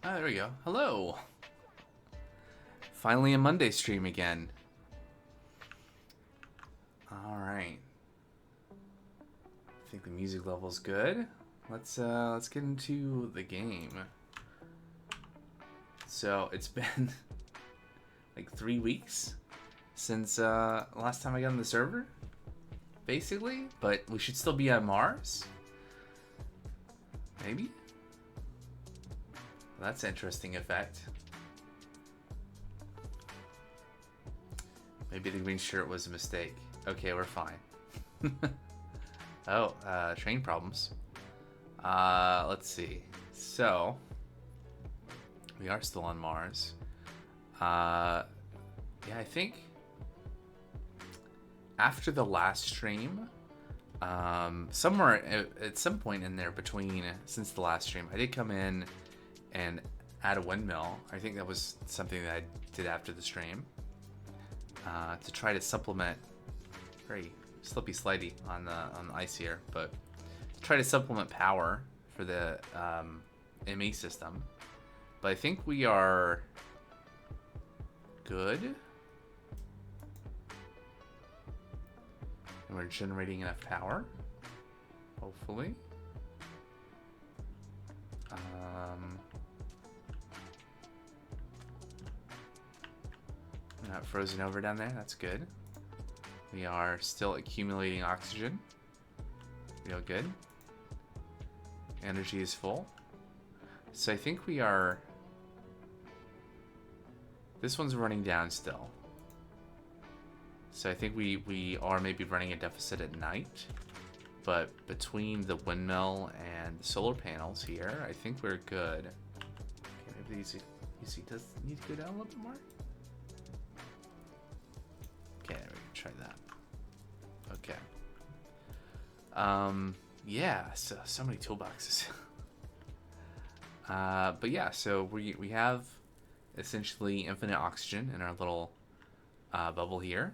Oh, there we go. Hello. Finally a Monday stream again. All right. I think the music level's good. Let's get into the game. So it's been like 3 weeks since last time I got on the server, basically. But we should still be on Mars. Maybe. That's an interesting effect. Maybe the green shirt was a mistake. Okay, we're fine. Oh, train problems. Let's see. So, we are still on Mars. Yeah, I think after the last stream, somewhere at some point in there between, since the last stream, I did come in and add a windmill. I think that was something that I did after the stream. To try to supplement, very slippy slidey on the ice here, but to try to supplement power for the ME system. But I think we are good, and we're generating enough power, hopefully. We're not frozen over down there. That's good. We are still accumulating oxygen. Real good. Energy is full. So I think we are... This one's running down still. So I think we are maybe running a deficit at night. But between the windmill and the solar panels here, I think we're good. Okay, maybe the EC does need to go down a little bit more. Okay, we can try that. Okay. Yeah, so many toolboxes. But yeah, so we have essentially infinite oxygen in our little bubble here.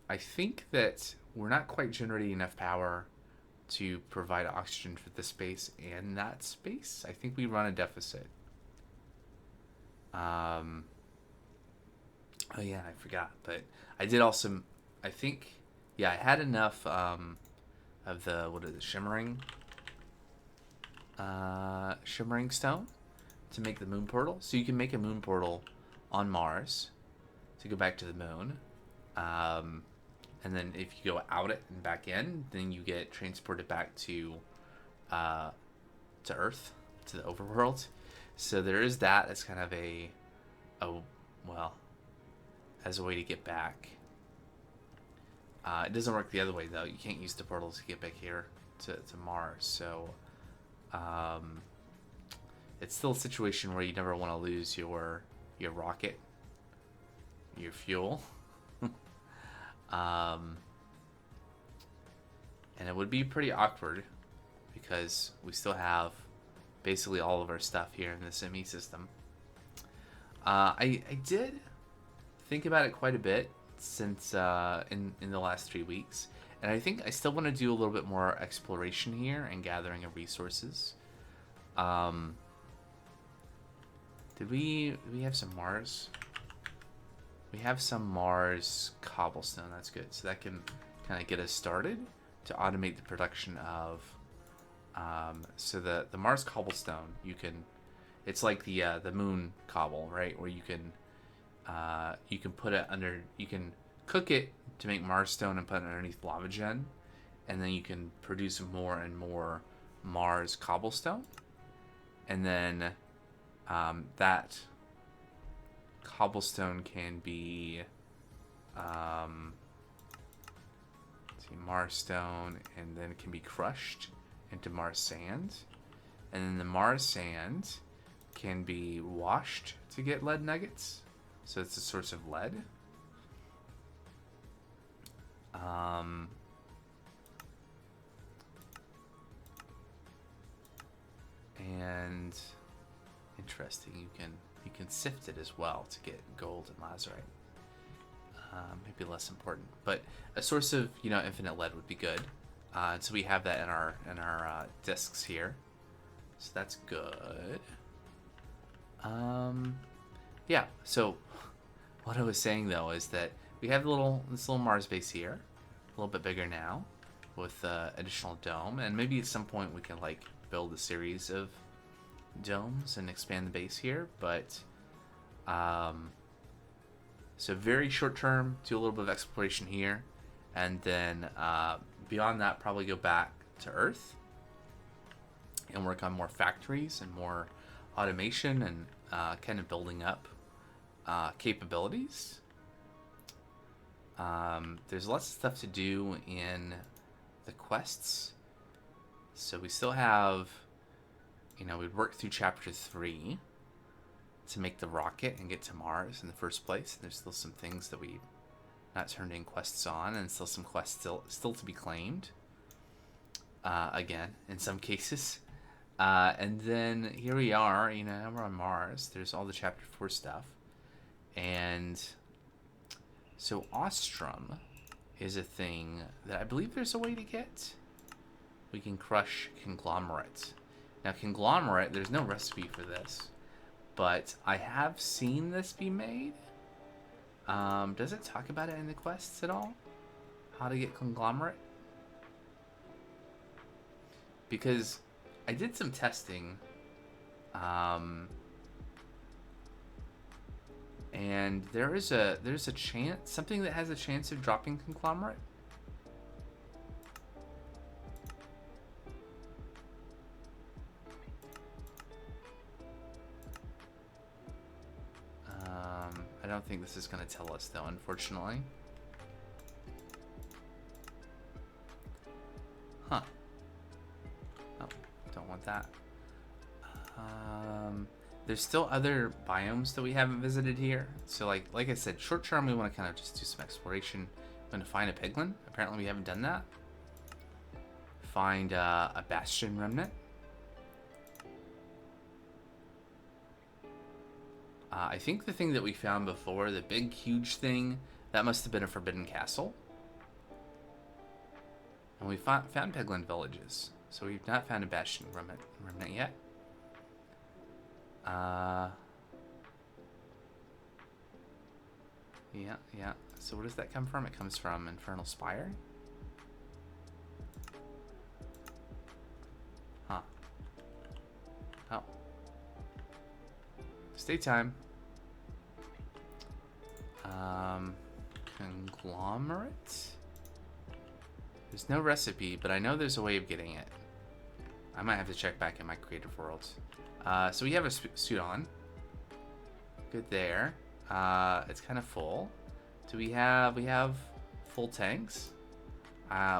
I think that we're not quite generating enough power to provide oxygen for this space and that space. I think we run a deficit. Oh yeah, I forgot, but I did also, I think, yeah, I had enough of the, what is it, shimmering stone to make the moon portal. So you can make a moon portal on Mars to go back to the moon. And then if you go out it and back in, then you get transported back to Earth, to the overworld. So there is that as kind of well, as a way to get back. It doesn't work the other way though. You can't use the portals to get back here to Mars. So it's still a situation where you never want to lose your rocket, your fuel. And it would be pretty awkward because we still have basically all of our stuff here in the ME system. I did think about it quite a bit since in the last 3 weeks, and I think I still want to do a little bit more exploration here and gathering of resources. Did we have some Mars? We have some Mars cobblestone. That's good. So that can kind of get us started to automate the production of. So the Mars cobblestone, you can. It's like the moon cobble, right? Where you can put it under. You can cook it to make Mars stone and put it underneath lava gen, and then you can produce more and more Mars cobblestone, and then that cobblestone can be Mars stone, and then it can be crushed into Mars sand, and then the Mars sand can be washed to get lead nuggets, so it's a source of lead. And interesting, you can sift it as well to get gold and lazurite. Maybe less important, but a source of infinite lead would be good. So we have that in our discs here, so that's good. Yeah. So what I was saying though is that we have this little Mars base here, a little bit bigger now, with additional dome, and maybe at some point we can like build a series of domes and expand the base here. But so very short term, do a little bit of exploration here, and then beyond that, probably go back to Earth and work on more factories and more automation and kind of building up capabilities. There's lots of stuff to do in the quests. So we still have, we'd work through chapter 3 to make the rocket and get to Mars in the first place. There's still some things that we not turned in quests on, and still some quests still to be claimed. Again, in some cases. And then here we are, we're on Mars. There's all the chapter 4 stuff. And so Ostrom is a thing that I believe there's a way to get. We can crush Conglomerate. Now, Conglomerate, there's no recipe for this, but I have seen this be made. Does it talk about it in the quests at all? How to get Conglomerate? Because I did some testing, and there's a chance, something that has a chance of dropping Conglomerate. I don't think this is going to tell us though, unfortunately. Huh. Oh, don't want that. There's still other biomes that we haven't visited here. So like I said, short term we want to kind of just do some exploration. I'm going to find a piglin. Apparently we haven't done that. Find a bastion remnant. I think the thing that we found before, the big huge thing, that must have been a forbidden castle. And we found piglin villages. So we've not found a bastion remnant yet. Yeah. So where does that come from? It comes from Infernal Spire. Huh. Oh. Stay time. Conglomerate? There's no recipe, but I know there's a way of getting it. I might have to check back in my creative worlds. So we have a suit on. Good there. It's kind of full. We have full tanks.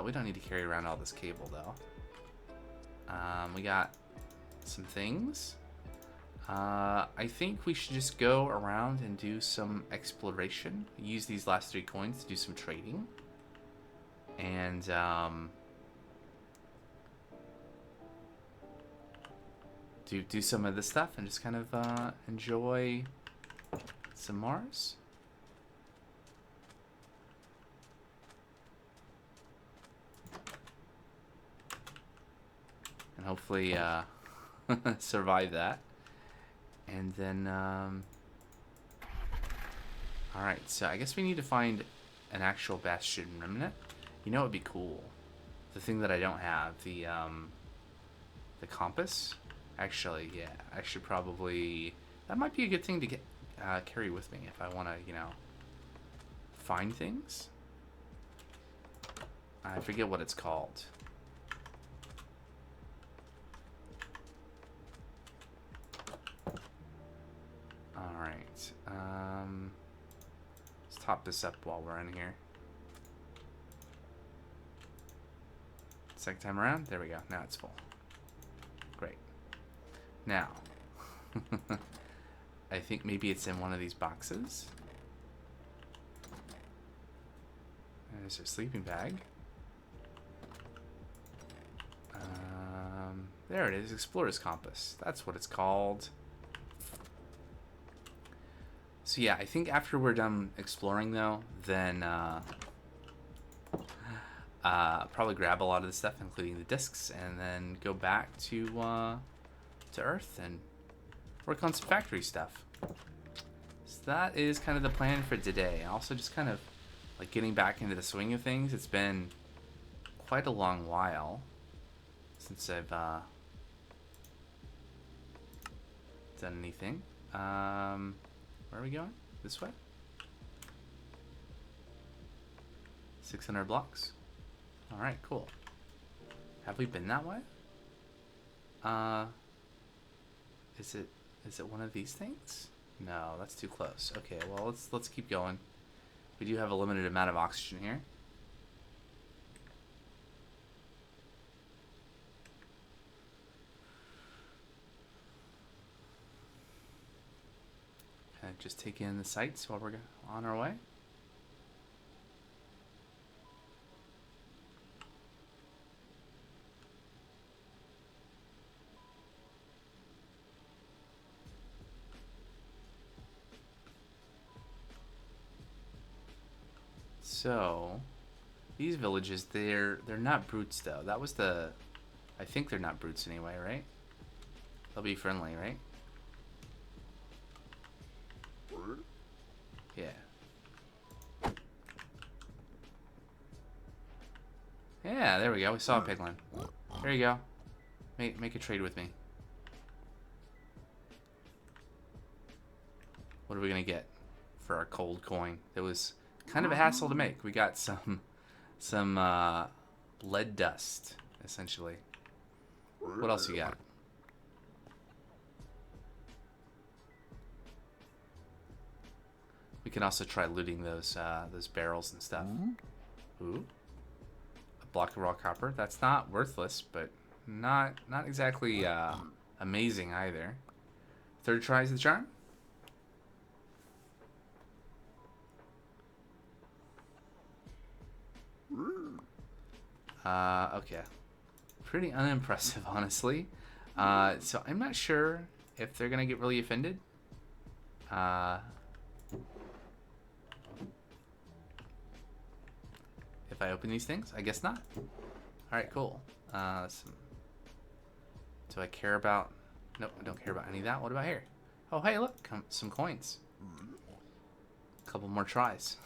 We don't need to carry around all this cable though. We got some things. I think we should just go around and do some exploration. Use these last 3 coins to do some trading. And do some of this stuff and just kind of enjoy some Mars. And hopefully survive that. And then alright, so I guess we need to find an actual bastion remnant. You know what would be cool? The thing that I don't have, the compass. Actually, yeah, I should probably... That might be a good thing to get carry with me if I want to, find things. I forget what it's called. Alright, let's top this up while we're in here. Second time around, there we go, now it's full. Great. Now, I think maybe it's in one of these boxes. There's a sleeping bag. There it is, Explorer's Compass. That's what it's called. So yeah, I think after we're done exploring though, then probably grab a lot of the stuff, including the discs, and then go back to Earth and work on some factory stuff. So that is kind of the plan for today. Also just kind of like getting back into the swing of things. It's been quite a long while since I've done anything. Where are we going? This way? 600 blocks. Alright, cool. Have we been that way? Is it one of these things? No, that's too close. Okay, well let's keep going. We do have a limited amount of oxygen here. Okay, just take in the sights while we're on our way. So, these villages, they're not brutes though. That was the... I think they're not brutes anyway, right? They'll be friendly, right? Yeah. Yeah, there we go. We saw a piglin. There you go. Make a trade with me. What are we gonna get for our cold coin? It was kind of a hassle to make. We got some lead dust, essentially. What else you got? We can also try looting those barrels and stuff. Ooh, a block of raw copper. That's not worthless, but not exactly amazing either. Third try is the charm. Okay. Pretty unimpressive, honestly. So I'm not sure if they're gonna get really offended. If I open these things? I guess not. Alright, cool. Do I care about... Nope, I don't care about any of that. What about here? Oh, hey, look. Some coins. A couple more tries.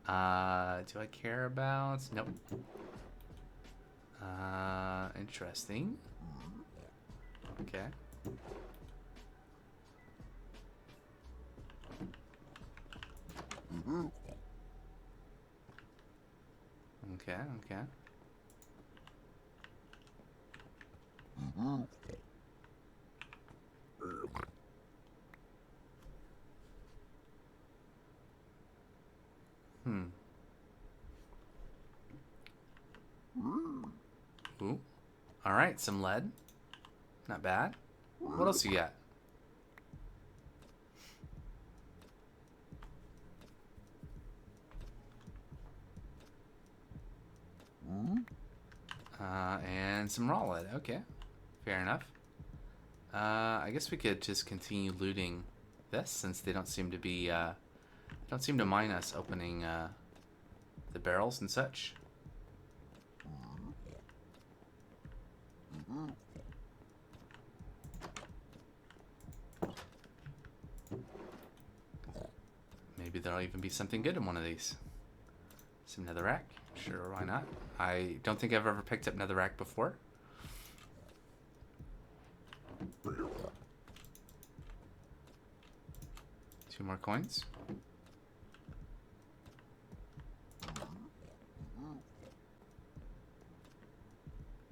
Do I care about... Nope. Interesting. Okay. Okay, okay. Ooh. Alright, some lead. Not bad. What else you got? And some raw lead. Okay. Fair enough. I guess we could just continue looting this since they don't seem to be, don't seem to mind us opening, the barrels and such. Maybe there'll even be something good in one of these. Some netherrack? Sure, why not? I don't think I've ever picked up netherrack before. Two more coins.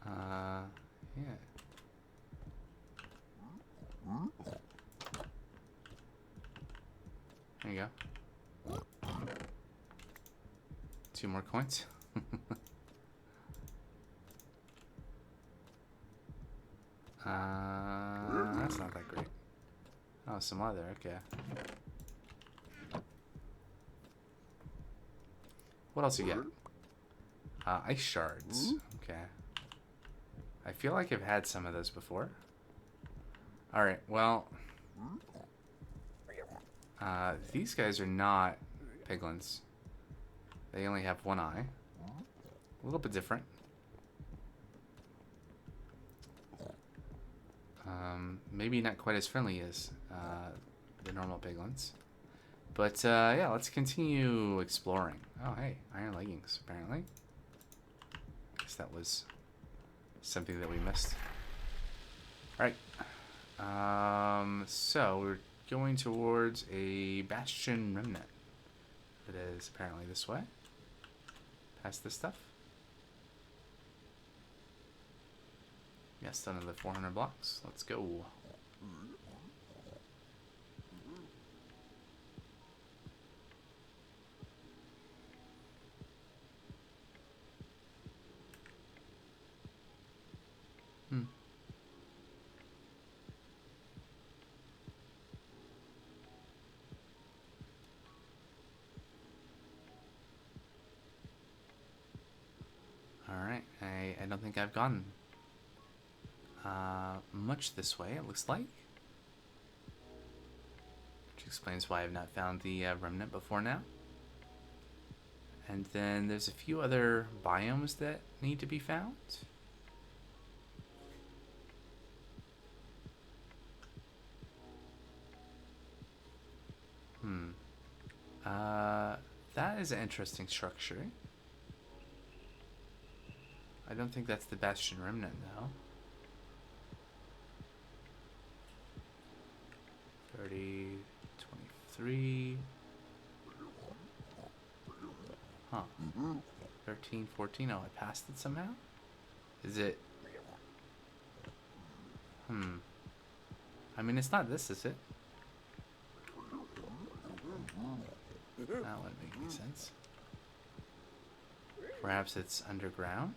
Yeah. There you go. Two more coins. That's not that great. Oh, some other, okay. What else you get? Ice shards. Okay. I feel like I've had some of those before. Alright, well... these guys are not piglins. They only have one eye. A little bit different. maybe not quite as friendly as the normal piglins. But yeah, let's continue exploring. Oh, hey, iron leggings, apparently. Guess that was something that we missed. Alright. So we're going towards a Bastion remnant. It is apparently this way. Past this stuff. Yes, done another 400 blocks. Let's go. Alright, I don't think I've gone much this way, it looks like. Which explains why I've not found the remnant before now. And then there's a few other biomes that need to be found. That is an interesting structure. I don't think that's the Bastion remnant, though. 30, 23. Huh. 13, 14. Oh, I passed it somehow? Is it? I mean, it's not this, is it? That wouldn't make any sense. Perhaps it's underground?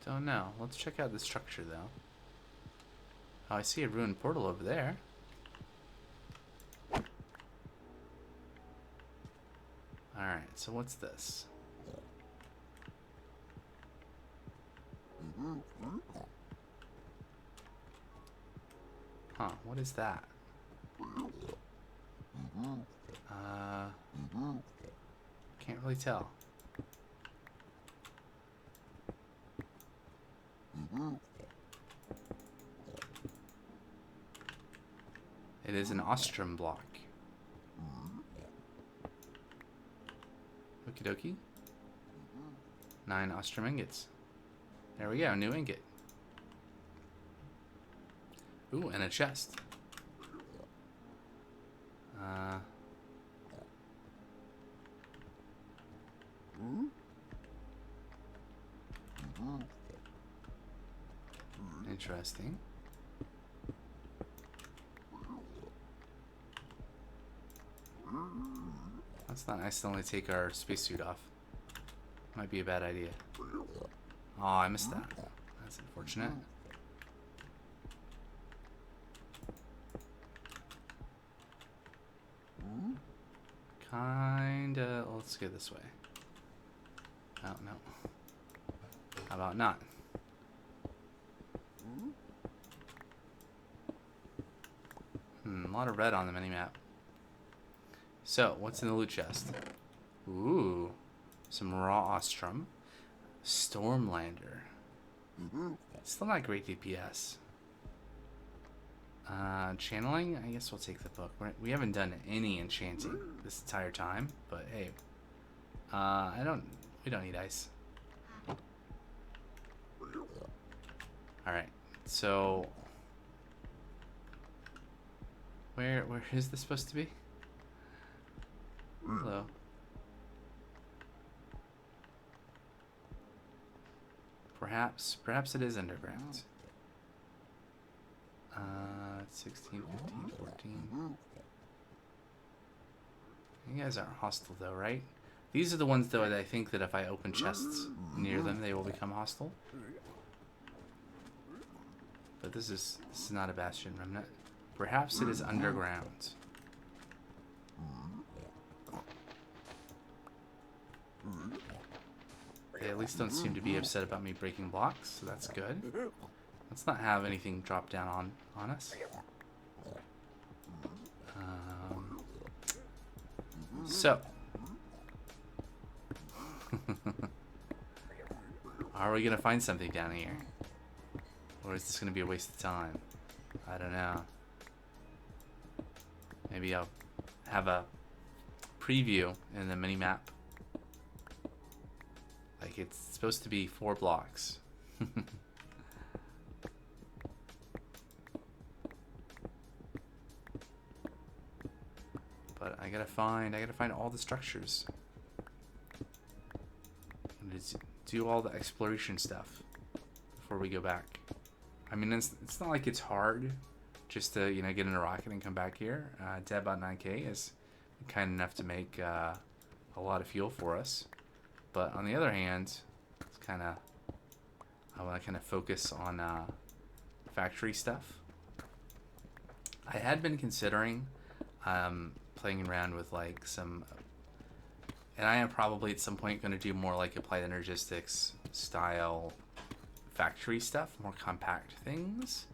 Don't know. Let's check out the structure, though. Oh, I see a ruined portal over there. Alright, so what's this? Huh, what is that? Can't really tell. It is an ostrum block. Okie dokie. 9 ostrum ingots. There we go, new ingot. Ooh, and a chest. Interesting. Let's not accidentally take our spacesuit off. Might be a bad idea. Oh, I missed that. That's unfortunate. Kinda. Let's go this way. Oh, no. How about not? A lot of red on the minimap. So, what's in the loot chest? Ooh. Some raw ostrum. Stormlander. Still not great DPS. Channeling? I guess we'll take the book. We haven't done any enchanting this entire time, but hey. We don't need ice. Alright, so where is this supposed to be? Hello. Perhaps it is underground. 16, 15, 14. You guys aren't hostile though, right? These are the ones though that I think that if I open chests near them, they will become hostile. But this is not a Bastion remnant. Perhaps it is underground. They at least don't seem to be upset about me breaking blocks, so that's good. Let's not have anything drop down on us. So, are we gonna find something down here? Or is this gonna be a waste of time? I don't know. Maybe I'll have a preview in the mini-map. Like, it's supposed to be 4 blocks. But I gotta find all the structures. And do all the exploration stuff before we go back. I mean, it's not like it's hard just to, you know, get in a rocket and come back here. Debot 9K is kind enough to make a lot of fuel for us. But on the other hand, it's kind of, I want to kind of focus on factory stuff. I had been considering playing around with like some, and I am probably at some point going to do more like applied energistics style factory stuff, more compact things.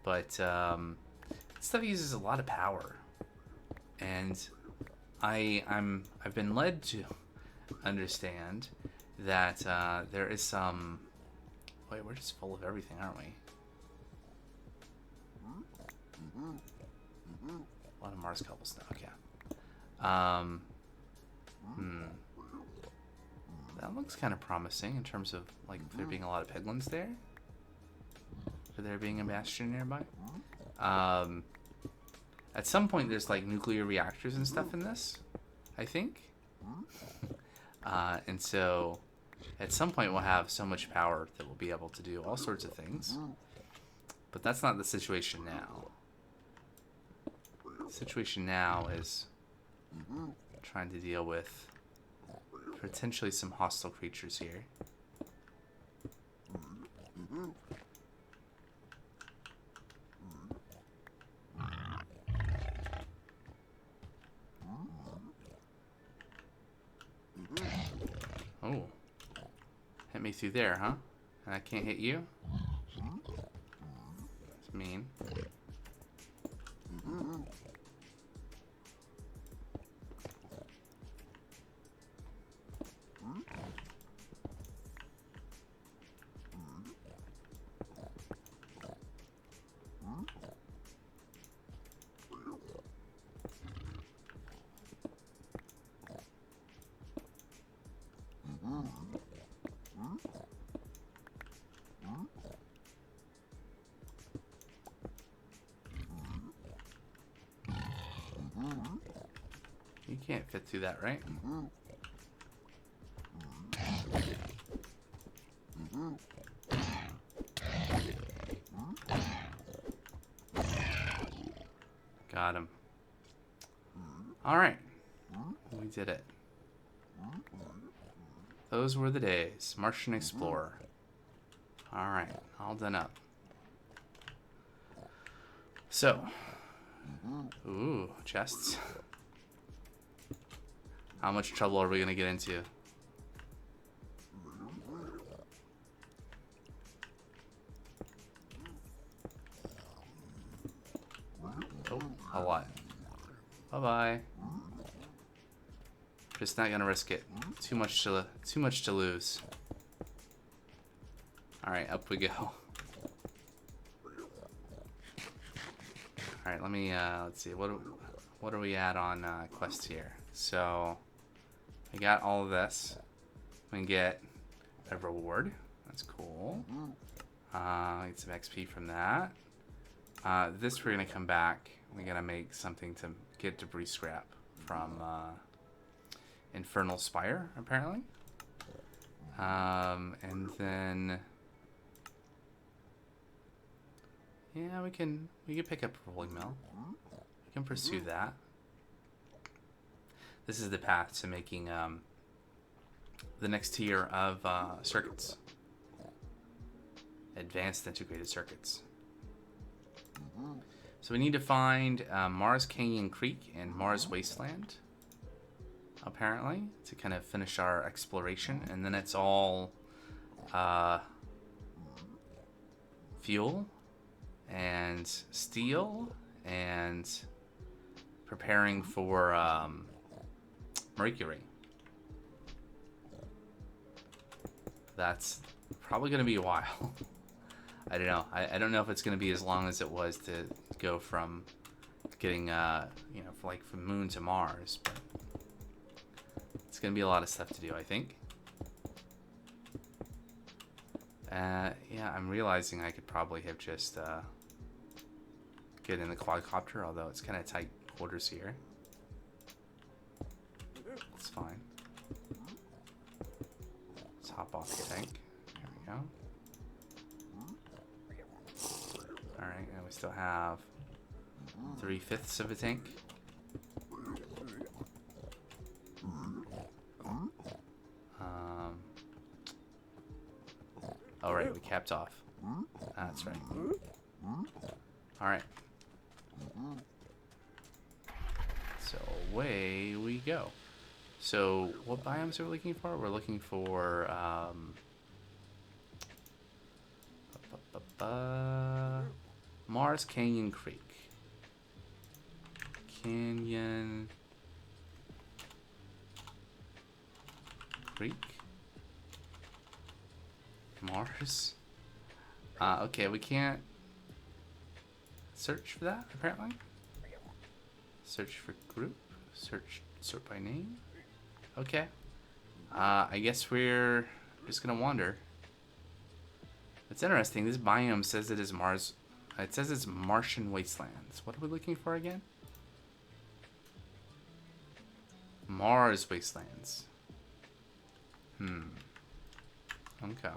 But stuff uses a lot of power, and I've been led to understand that there is some. Wait, we're just full of everything, aren't we? A lot of Mars cobblestone. Okay. That looks kind of promising in terms of like there being a lot of piglins there. For there being a bastion nearby. At some point, there's like nuclear reactors and stuff in this, I think. And so, at some point, we'll have so much power that we'll be able to do all sorts of things. But that's not the situation now. The situation now is trying to deal with potentially some hostile creatures here. Oh. Hit me through there, huh? And I can't hit you? It's mean. You can't fit through that, right? Got him. All right. We did it. Those were the days. Martian Explorer. All right. All done up. So. Ooh, chests. How much trouble are we going to get into? Oh, a lot. Bye-bye. Just not going to risk it. Too much to lose. All right, up we go. All right, let me let's see. What are we at on quests here? So we got all of this. We can get a reward. That's cool. Get some XP from that. This we're gonna come back. We gotta make something to get debris scrap from Infernal Spire, apparently. And then yeah, we can pick up a rolling mill. We can pursue that. This is the path to making the next tier of circuits. Advanced integrated circuits. So we need to find Mars Canyon Creek and Mars Wasteland, apparently, to kind of finish our exploration. And then it's all fuel and steel and preparing for Mercury. That's probably going to be a while. I don't know. I don't know if it's going to be as long as it was to go from getting, you know, like from Moon to Mars. But it's going to be a lot of stuff to do, I think. Yeah, I'm realizing I could probably have just get in the quadcopter, although it's kind of tight quarters here. It's fine. Let's hop off the tank. There we go. Alright, and we still have 3/5 of a tank. Oh, right, we capped off. That's right. Alright. So away we go. So what biomes are we looking for? We're looking for Mars Canyon Creek. Canyon Creek. Mars. Okay, we can't search for that apparently. Search for group. Sort by name. Okay. I guess we're just gonna wander. It's interesting. This biome says it is Mars. It says it's Martian wastelands. What are we looking for again? Mars wastelands. Okay.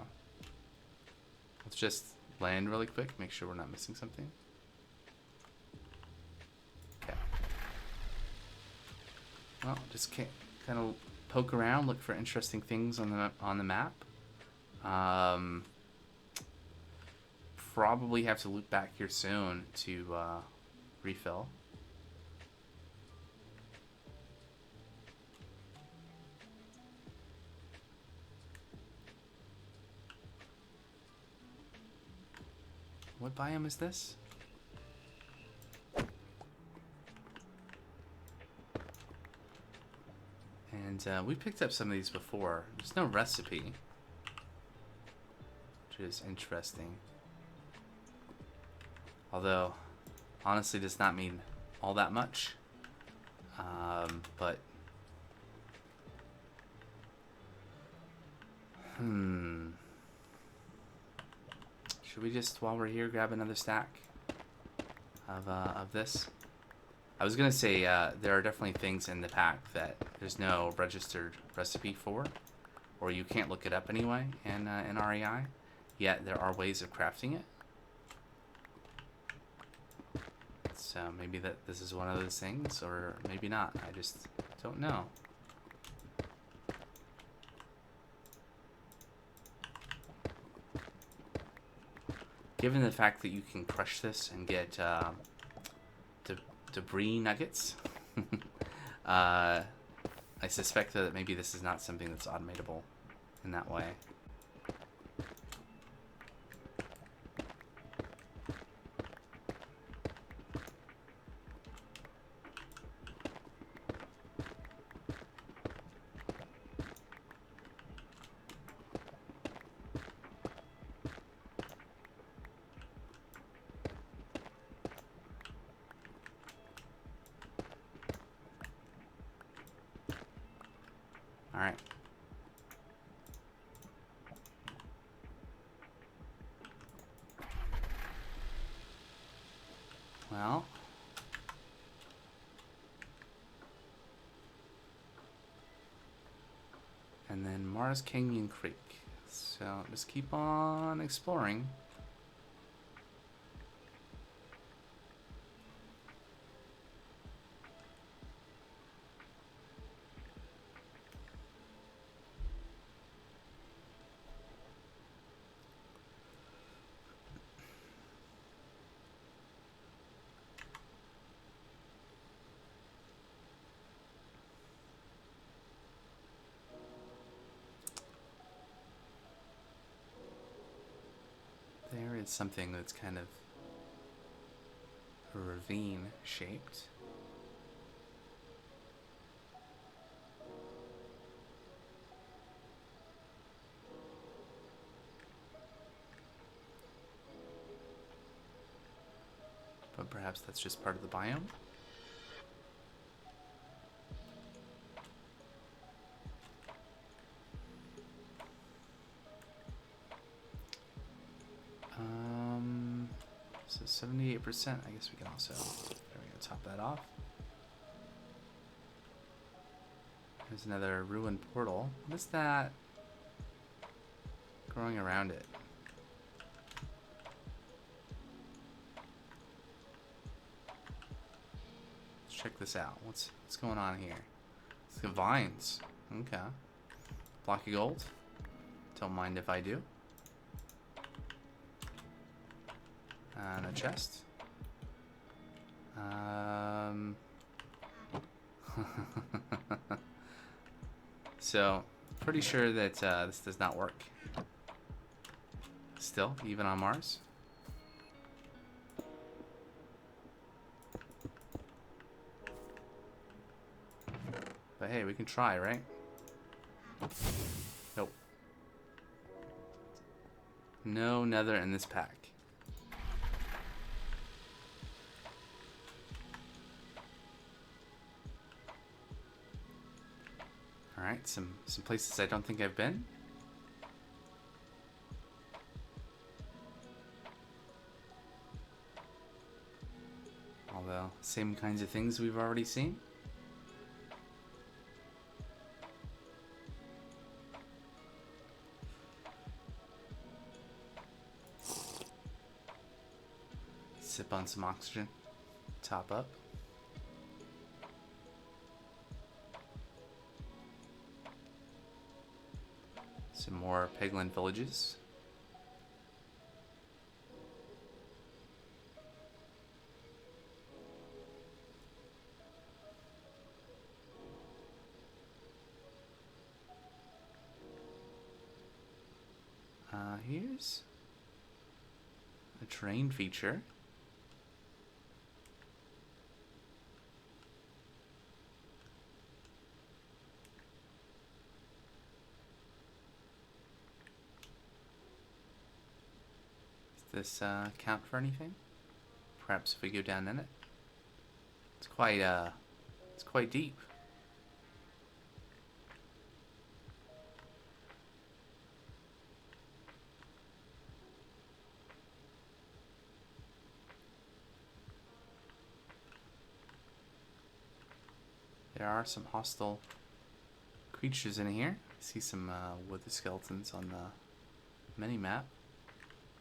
Let's just land really quick. Make sure we're not missing something. Okay. Well, just kind of poke around, look for interesting things on the map. Probably have to loop back here soon to refill. What biome is this? And we picked up some of these before. There's no recipe, which is interesting. Although, honestly, does not mean all that much. But should we just, while we're here, grab another stack of this? I was gonna say there are definitely things in the pack that there's no registered recipe for, or you can't look it up anyway in REI. Yet there are ways of crafting it. So maybe this is one of those things, or maybe not. I just don't know. Given the fact that you can crush this and get debris nuggets, I suspect that maybe this is not something that's automatable in that way. All right. Well, and then Mars Canyon Creek. So just keep on exploring. There is something that's kind of a ravine shaped. perhaps that's just part of the biome. So 78%, I guess we can also, there we go, top that off. There's another ruined portal. What is that growing around it? Let's check this out. What's going on here? It's the vines. Okay. Block of gold. Don't mind if I do. And a chest. So, pretty sure that this does not work. Still, even on Mars. But hey, we can try, right? Nope. No nether in this pack. Alright, some places I don't think I've been. Although, same kinds of things we've already seen. Sip on some oxygen. Top up. Some more Peglin villages. Here's a terrain feature. Does this count for anything? Perhaps if we go down in it. It's quite deep. There are some hostile creatures in here. I see some wither skeletons on the mini-map.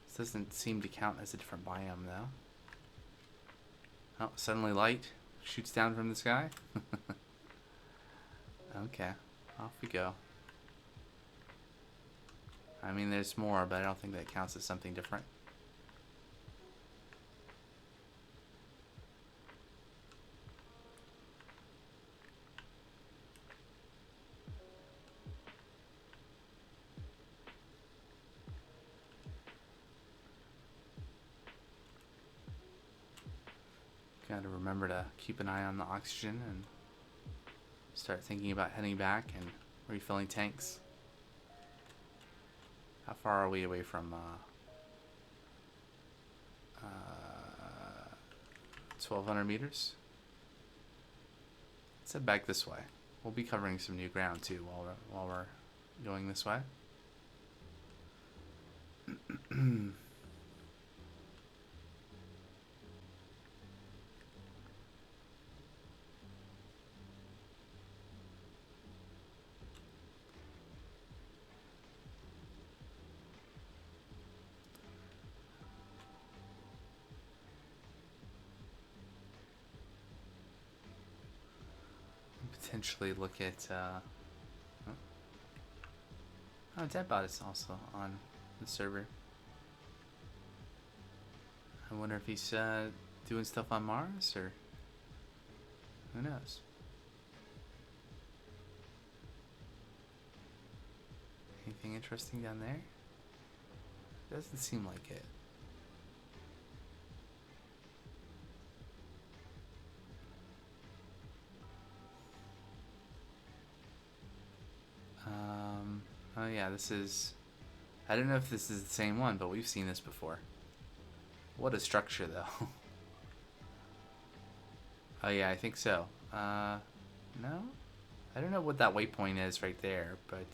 This doesn't seem to count as a different biome, though. Oh, suddenly light shoots down from the sky. Okay, off we go. I mean, there's more, but I don't think that counts as something different. Gotta remember to keep an eye on the oxygen and start thinking about heading back and refilling tanks. How far are we away from 1,200 meters? Let's head back this way. We'll be covering some new ground too while we're going this way. Potentially look at Deadbot is also on the server. I wonder if he's doing stuff on Mars, or who knows. Anything interesting down there? Doesn't seem like it. Oh yeah, this is... I don't know if this is the same one, but we've seen this before. What a structure, though. Oh yeah, I think so. No? I don't know what that waypoint is right there, but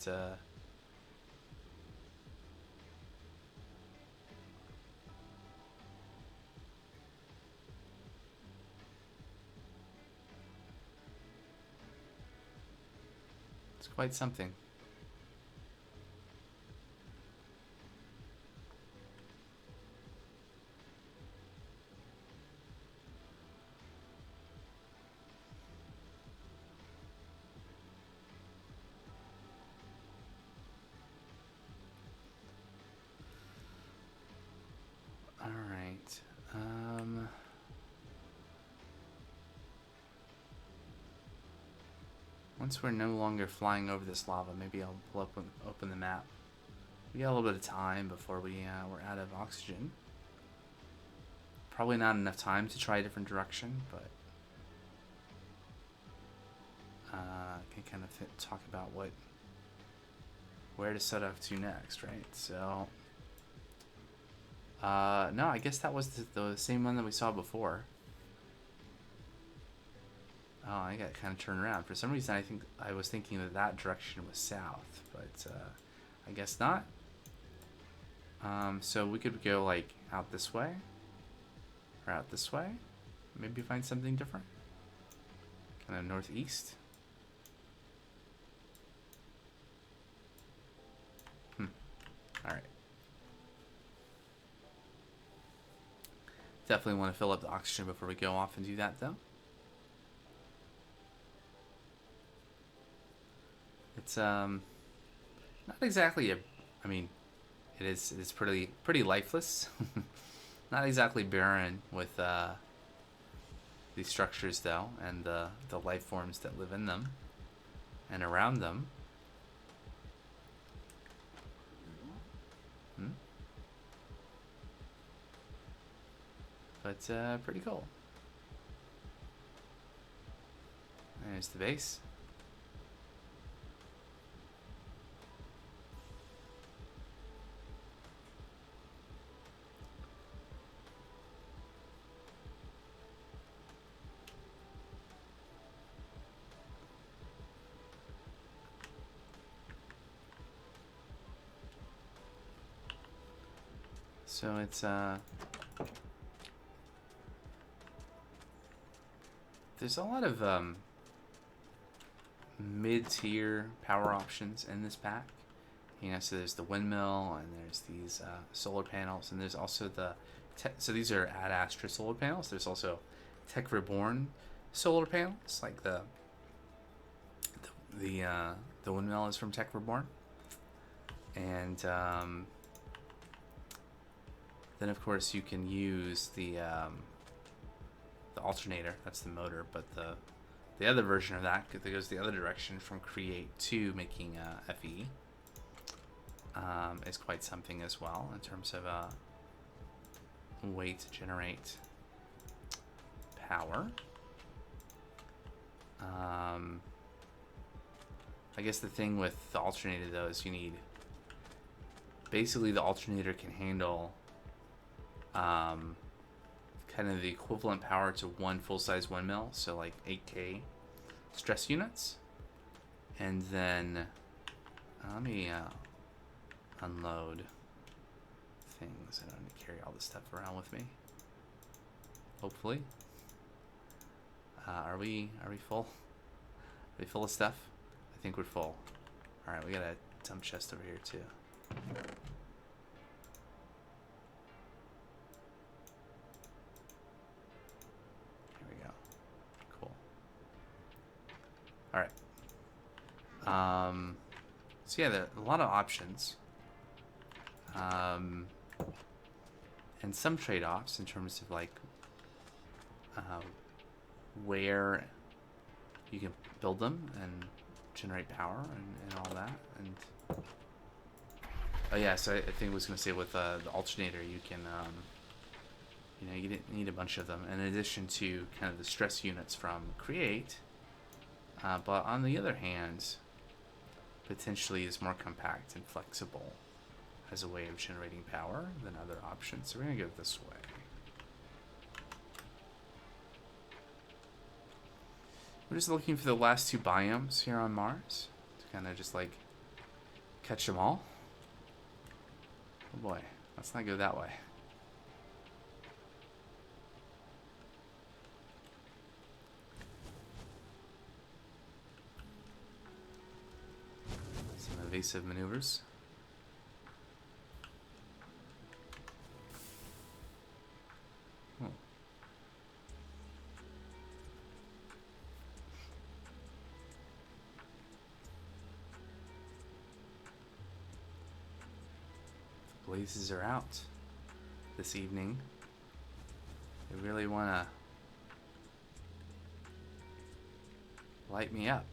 it's quite something. All right. Once we're no longer flying over this lava, maybe I'll open the map. We got a little bit of time before we're out of oxygen. Probably not enough time to try a different direction, but can kind of talk about where to set off to next, right? So, no, I guess that was the same one that we saw before. Oh, I got kind of turned around. For some reason, I was thinking that direction was south, but I guess not. So we could go like out this way, or out this way. Maybe find something different. Kind of northeast. All right. Definitely want to fill up the oxygen before we go off and do that, though. It's not exactly I mean, it's pretty lifeless. Not exactly barren with these structures though, and the life forms that live in them and around them. But pretty cool. There's the base. So it's there's a lot of mid-tier power options in this pack. You know, so there's the windmill, and there's these solar panels, and there's also so these are Ad Astra solar panels. There's also Tech Reborn solar panels, like the windmill is from Tech Reborn, and then of course you can use the alternator. That's the motor, but the other version of that goes the other direction from Create to making FE. Is quite something as well in terms of a way to generate power. I guess the thing with the alternator though is you need basically the alternator can handle kind of the equivalent power to one full-size windmill, so like 8K stress units. And then let me unload things. I don't need to carry all this stuff around with me. Hopefully. Are we full? Are we full of stuff? I think we're full. All right, we got a dump chest over here too. Here we go. Cool. All right. So yeah, there are a lot of options. And some trade-offs in terms of like where you can build them and generate power and all that. And oh yeah, so I think I was gonna say with the alternator, you can you know, you didn't need a bunch of them in addition to kind of the stress units from Create. But on the other hand, potentially is more compact and flexible as a way of generating power than other options. So we're gonna go this way. We're just looking for the last 2 biomes here on Mars to kind of just like catch them all. Oh boy, let's not go that way. Some evasive maneuvers. Blazes are out this evening. They really want to light me up.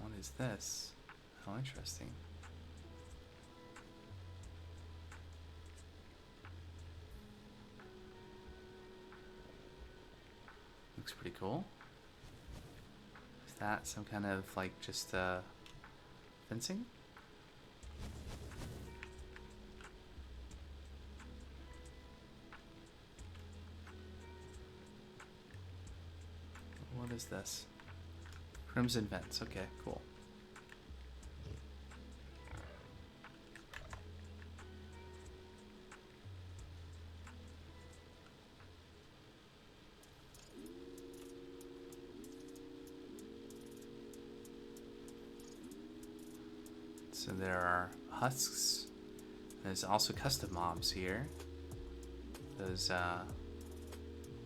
What is this? How interesting. Looks pretty cool. Is that some kind of like just fencing? What is this? Crimson vents. Okay, cool. So there are husks. There's also custom mobs here. Those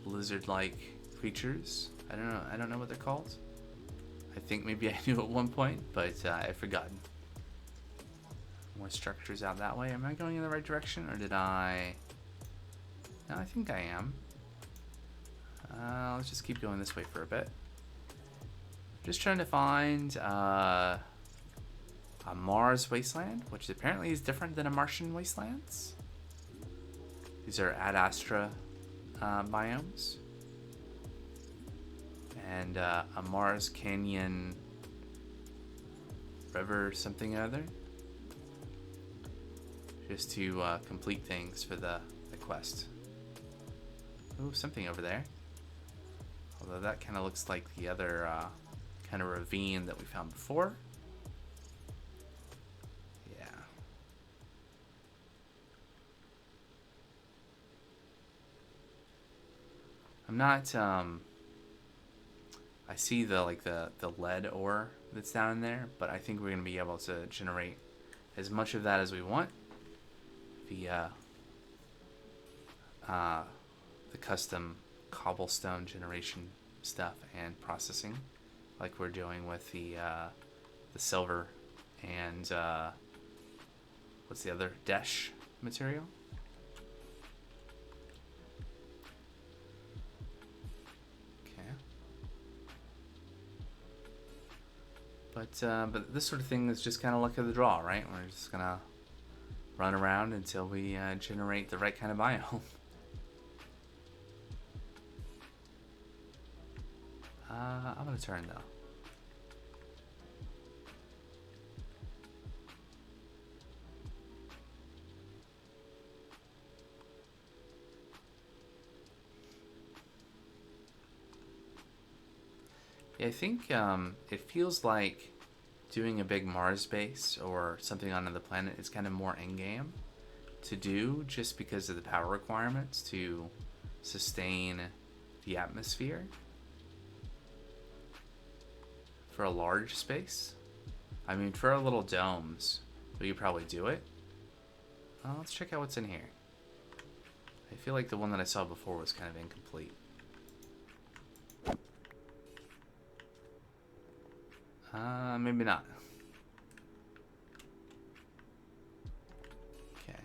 lizard-like creatures. I don't know what they're called. I think maybe I knew at one point, but I've forgotten. More structures out that way. Am I going in the right direction, or did I? No, I think I am. Let's just keep going this way for a bit. Just trying to find a Mars wasteland, which apparently is different than a Martian wastelands. These are Ad Astra biomes. And a Mars Canyon River something or other. Just to complete things for the quest. Ooh, something over there. Although that kind of looks like the other kind of ravine that we found before. Yeah. I'm not I see the lead ore that's down in there, but I think we're gonna be able to generate as much of that as we want via the custom cobblestone generation stuff and processing, like we're doing with the silver and what's the other Desh material. But this sort of thing is just kind of luck of the draw, right? We're just gonna run around until we generate the right kind of biome. I'm gonna turn though. Yeah, I think it feels like doing a big Mars base or something on another planet is kind of more in-game to do, just because of the power requirements to sustain the atmosphere for a large space. I mean, for our little domes, we could probably do it. Let's check out what's in here. I feel like the one that I saw before was kind of incomplete. Maybe not. Okay.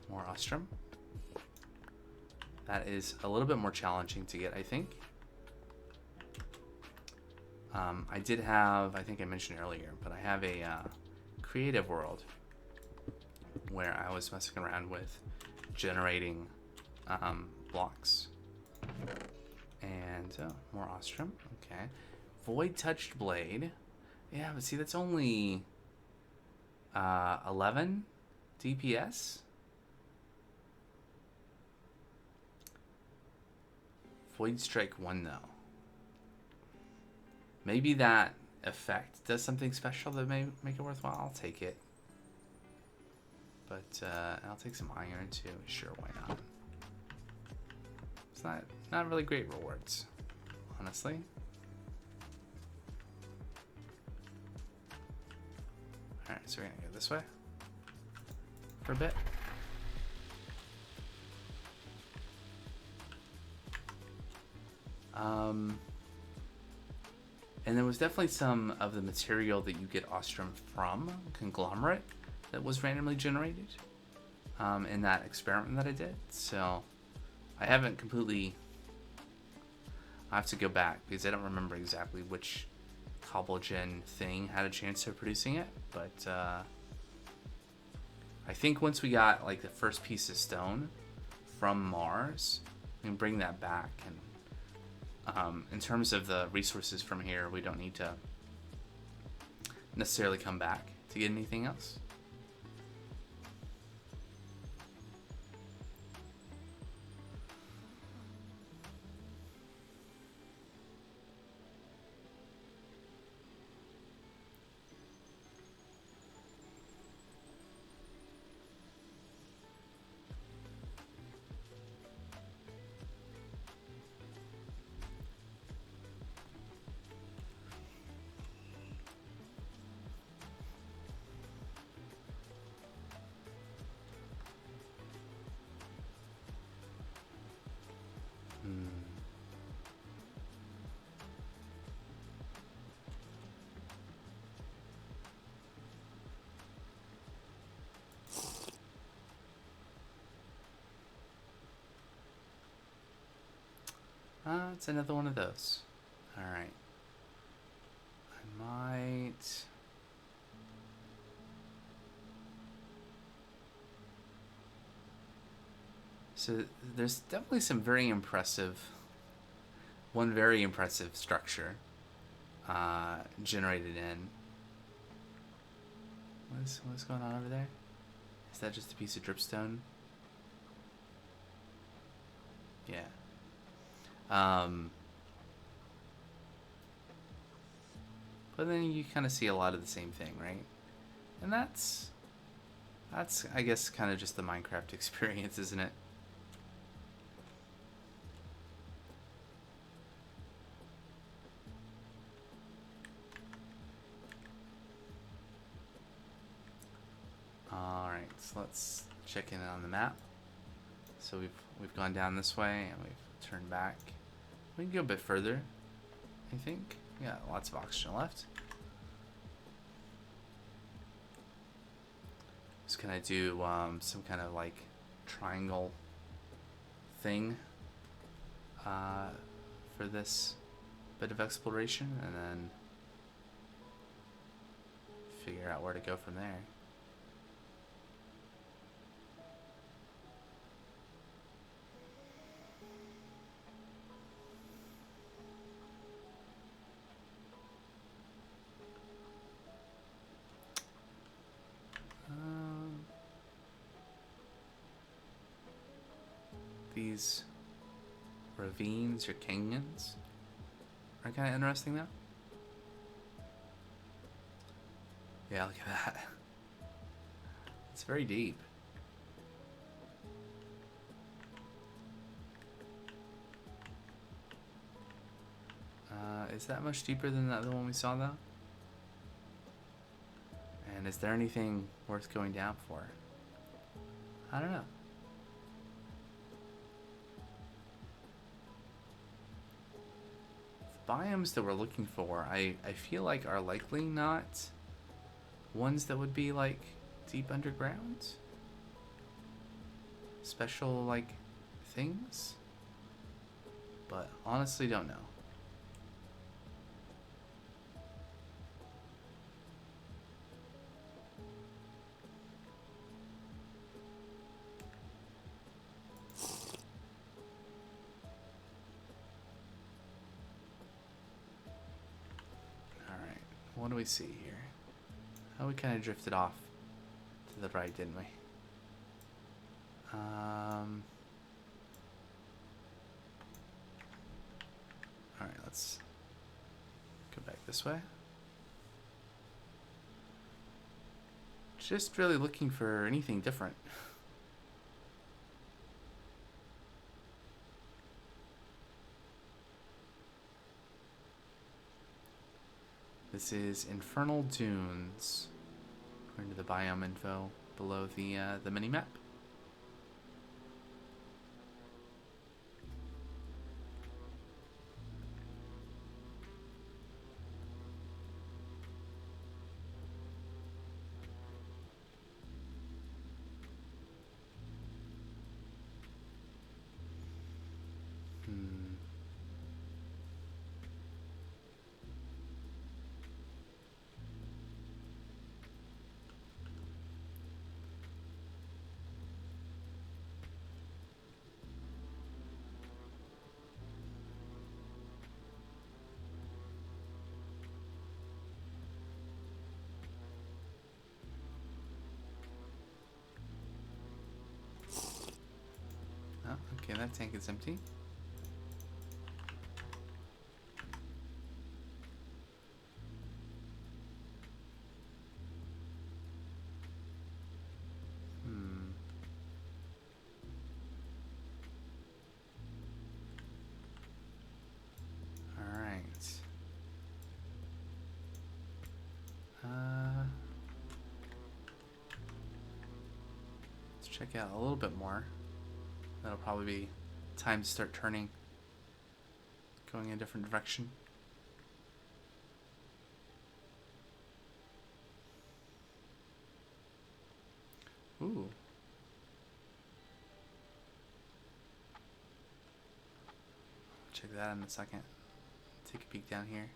More Ostrom. That is a little bit more challenging to get, I think. I did have, I think I mentioned earlier, but I have a creative world where I was messing around with generating blocks. And more Ostrom. Okay. Void Touched Blade. Yeah, but see, that's only 11 DPS. Void Strike 1, though. Maybe that effect does something special that may make it worthwhile. I'll take it. But I'll take some iron, too. Sure, why not? It's not really great rewards, honestly. Alright, so we're gonna go this way for a bit. And there was definitely some of the material that you get Ostrom from Conglomerate that was randomly generated in that experiment that I did. So I haven't completely... I have to go back because I don't remember exactly which Cobblegen thing had a chance of producing it, but I think once we got like the first piece of stone from Mars, we can bring that back. And in terms of the resources from here, we don't need to necessarily come back to get anything else. It's another one of those. Alright. I might... So there's definitely some very impressive... One very impressive structure generated in... What's going on over there? Is that just a piece of dripstone? Yeah. But then you kind of see a lot of the same thing, right? And that's I guess kind of just the Minecraft experience, isn't it? All right, so let's check in on the map. So we've gone down this way and we've turned back. We can go a bit further, I think. Yeah, lots of oxygen left. Just gonna do some kind of like triangle thing for this bit of exploration, and then figure out where to go from there. These ravines or canyons are kind of interesting, though. Yeah, look at that. It's very deep. Is that much deeper than the other one we saw, though? And is there anything worth going down for? I don't know. The biomes that we're looking for, I feel like are likely not ones that would be like deep underground. Special like things. But honestly don't know. what do we see here? Oh, we kind of drifted off to the right, didn't we? Alright, let's go back this way. Just really looking for anything different. This is Infernal Dunes, according to the biome info below the mini-map. Oh, okay, that tank is empty. Check out a little bit more. That'll probably be time to start turning, going in a different direction. Ooh. Check that out in a second. Take a peek down here.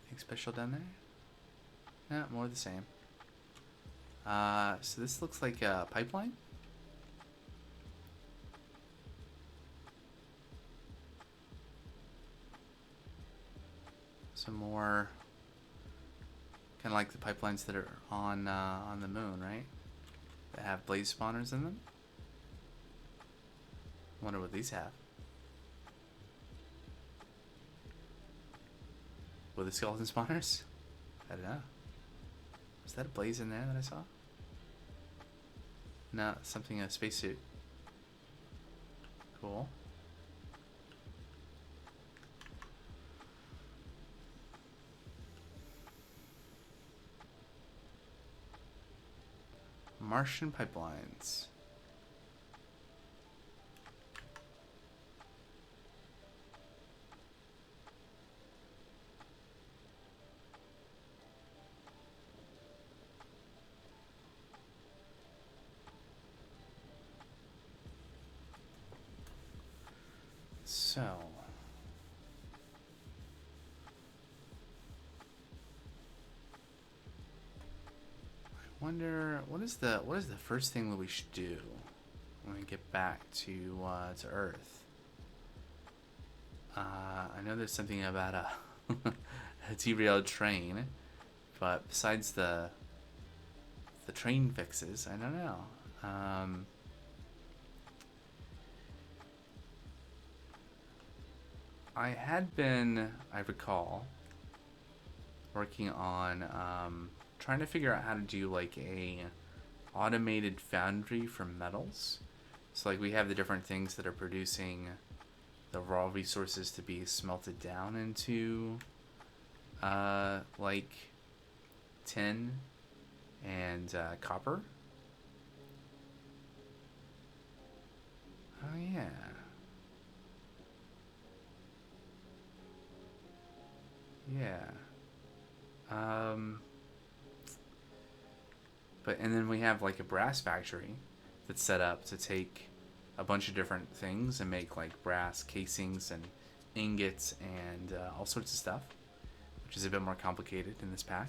Anything special down there? Yeah, more of the same. So this looks like a pipeline. Some more, kind of like the pipelines that are on the moon, right? That have blaze spawners in them. Wonder what these have. Were the skeleton spawners? I don't know. Was that a blaze in there that I saw? No, something in a spacesuit. Cool. Martian pipelines. So, I wonder what is the first thing that we should do when we get back to Earth. I know there's something about a derailed train, but besides the train fixes, I don't know. I had been, I recall, working on trying to figure out how to do like a automated foundry for metals. So like we have the different things that are producing the raw resources to be smelted down into like tin and copper. Oh yeah. Yeah. But and then we have like a brass factory that's set up to take a bunch of different things and make like brass casings and ingots and all sorts of stuff, which is a bit more complicated in this pack,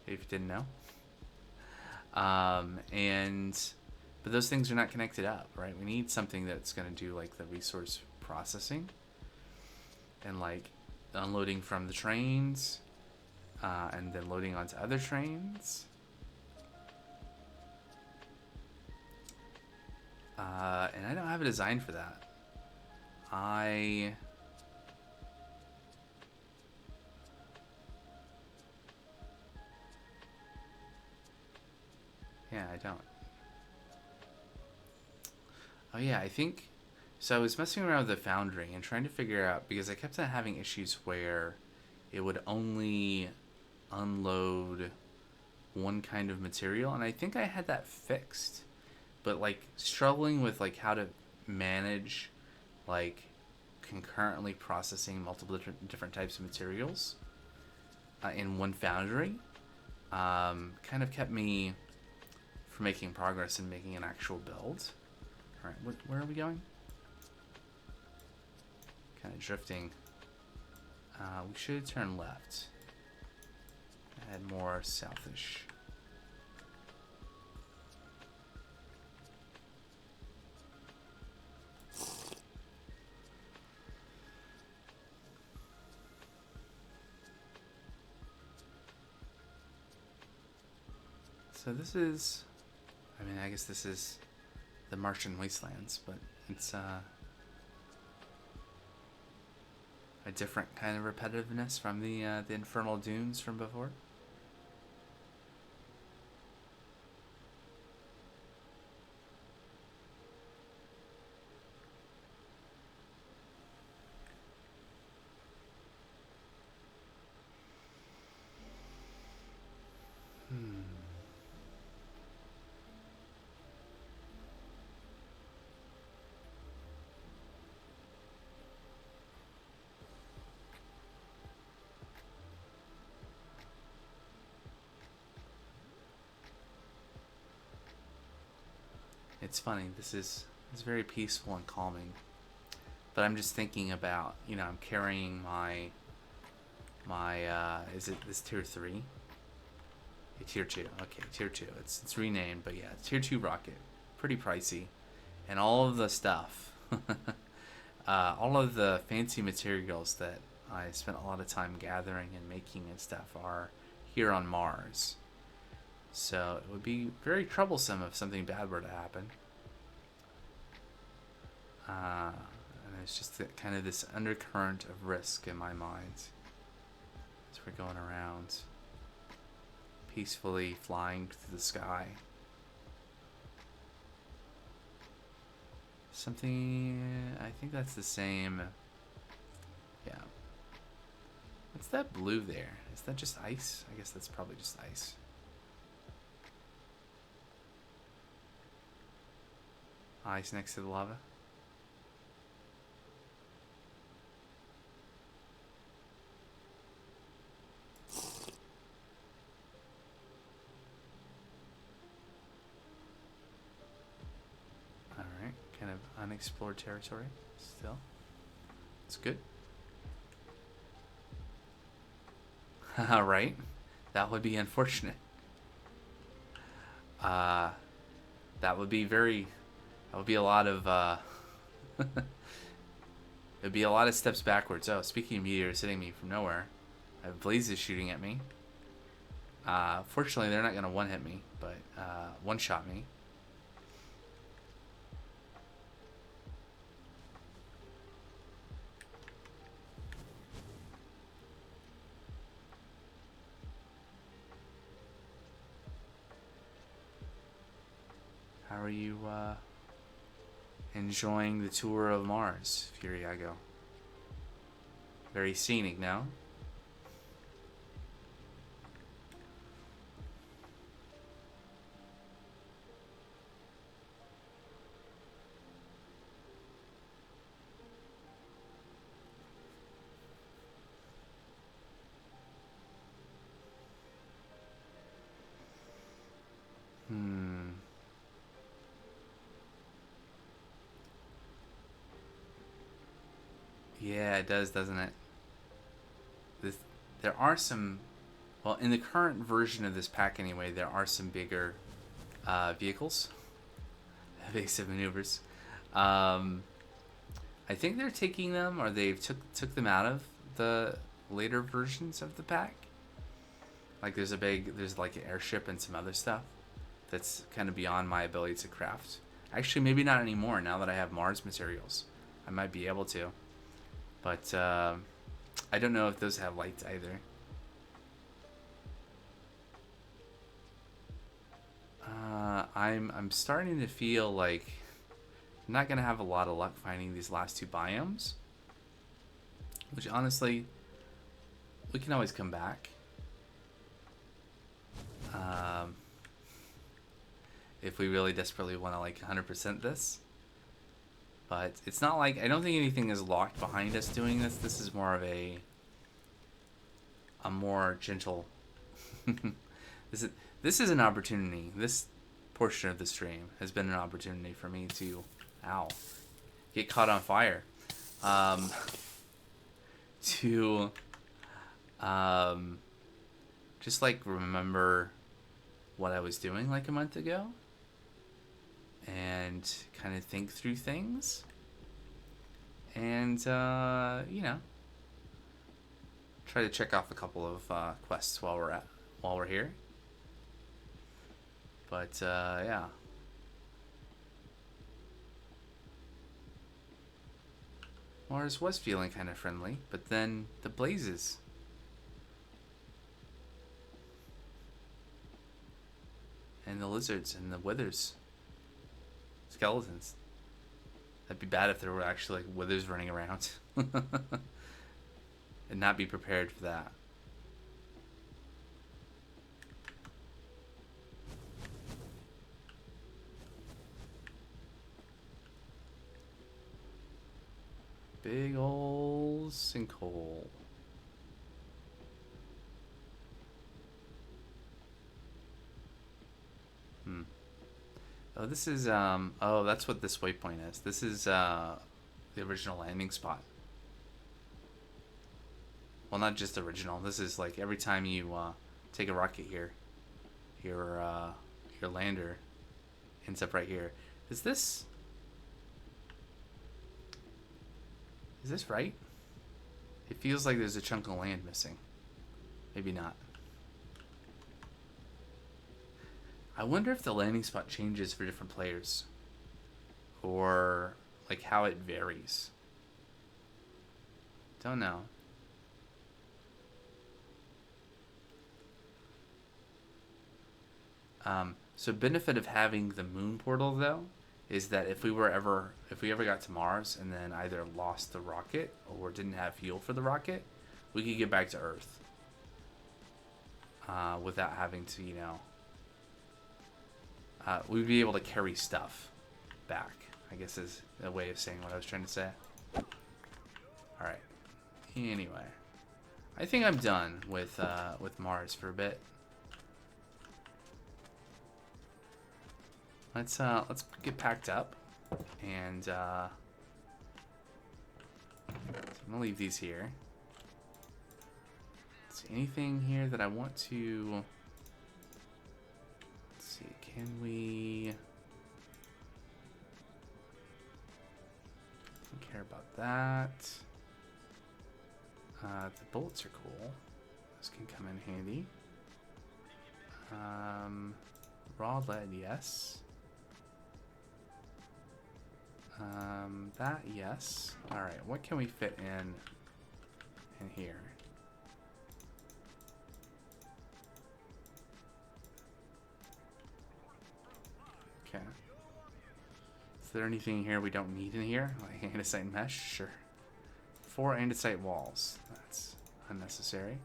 if you didn't know. But those things are not connected up, right? We need something that's going to do like the resource processing and like unloading from the trains, and then loading onto other trains. And I don't have a design for that. Yeah, I don't. Oh yeah, I think... So I was messing around with the Foundry and trying to figure out, because I kept on having issues where it would only unload one kind of material, and I think I had that fixed. But like struggling with like how to manage like concurrently processing multiple different types of materials in one Foundry kind of kept me from making progress in making an actual build. All right, where are we going? Kind of drifting. We should turn left. Head more southish. So this is, I mean, I guess this is the Martian wastelands, but it's a different kind of repetitiveness from the infernal dunes from before. It's funny. It's very peaceful and calming. But I'm just thinking about, I'm carrying my is it this tier 3? Tier 2. Okay, tier 2. It's renamed, but yeah, tier 2 rocket. Pretty pricey. And all of the stuff, all of the fancy materials that I spent a lot of time gathering and making and stuff are here on Mars. So it would be very troublesome if something bad were to happen. And it's just kind of this undercurrent of risk in my mind as we're going around, peacefully flying through the sky. Something, I think that's the same. Yeah. What's that blue there? Is that just ice? I guess that's probably just ice. Ice next to the lava. Alright, kind of unexplored territory still. It's good. Right? That would be unfortunate. That would be very... That would be a lot of... it would be a lot of steps backwards. Oh, speaking of meteors hitting me from nowhere, I have blazes shooting at me. Fortunately, they're not going to one-hit me, but one-shot me. How are you enjoying the tour of Mars, Furiago? Very scenic, no? Yeah, it does, doesn't it? There are some... Well, in the current version of this pack anyway, there are some bigger vehicles. Evasive maneuvers. I think they're taking them, or they've took them out of the later versions of the pack. Like there's like an airship and some other stuff that's kind of beyond my ability to craft. Actually, maybe not anymore now that I have Mars materials. I might be able to. But I don't know if those have lights either. I'm starting to feel like I'm not gonna have a lot of luck finding these last two biomes. Which honestly, we can always come back. If we really desperately want to like 100% this. But it's not like, I don't think anything is locked behind us doing this. This is more of a more gentle. This is an opportunity. This portion of the stream has been an opportunity for me to, get caught on fire. To just like remember what I was doing like a month ago and kind of think through things and you know, try to check off a couple of quests while we're here. But yeah, Mars was feeling kind of friendly, but then the blazes. And the lizards and the withers. Skeletons. That'd be bad if there were actually like withers running around. And not be prepared for that. Big ol' sinkhole. Oh, this is, oh, that's what this waypoint is. This is, the original landing spot. Well, not just original. This is like every time you, take a rocket here, your lander ends up right here. Is this right? It feels like there's a chunk of land missing. Maybe not. I wonder if the landing spot changes for different players. Or like how it varies. Don't know. So benefit of having the moon portal though is that if we ever got to Mars and then either lost the rocket or didn't have fuel for the rocket, we could get back to Earth without having to, you know, we'd be able to carry stuff back, I guess is a way of saying what I was trying to say. Alright. Anyway. I think I'm done with Mars for a bit. Let's get packed up. And so I'm gonna leave these here. Is there anything here that I want to... Can we... Don't care about that. The bullets are cool. Those can come in handy. Raw lead, yes. That, yes. Alright, what can we fit in here? Okay. Is there anything here we don't need in here? Like andesite mesh? Sure. 4 andesite walls. That's unnecessary.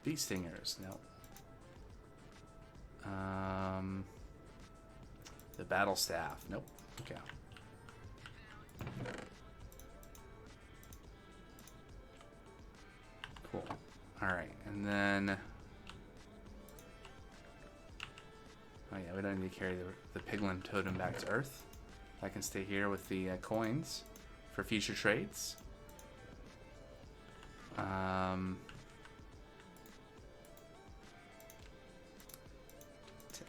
Bee stingers. Nope. The battle staff. Nope. Okay. Cool. Alright, and then... Oh yeah, we don't need to carry the piglin totem back to Earth. I can stay here with the coins for future trades.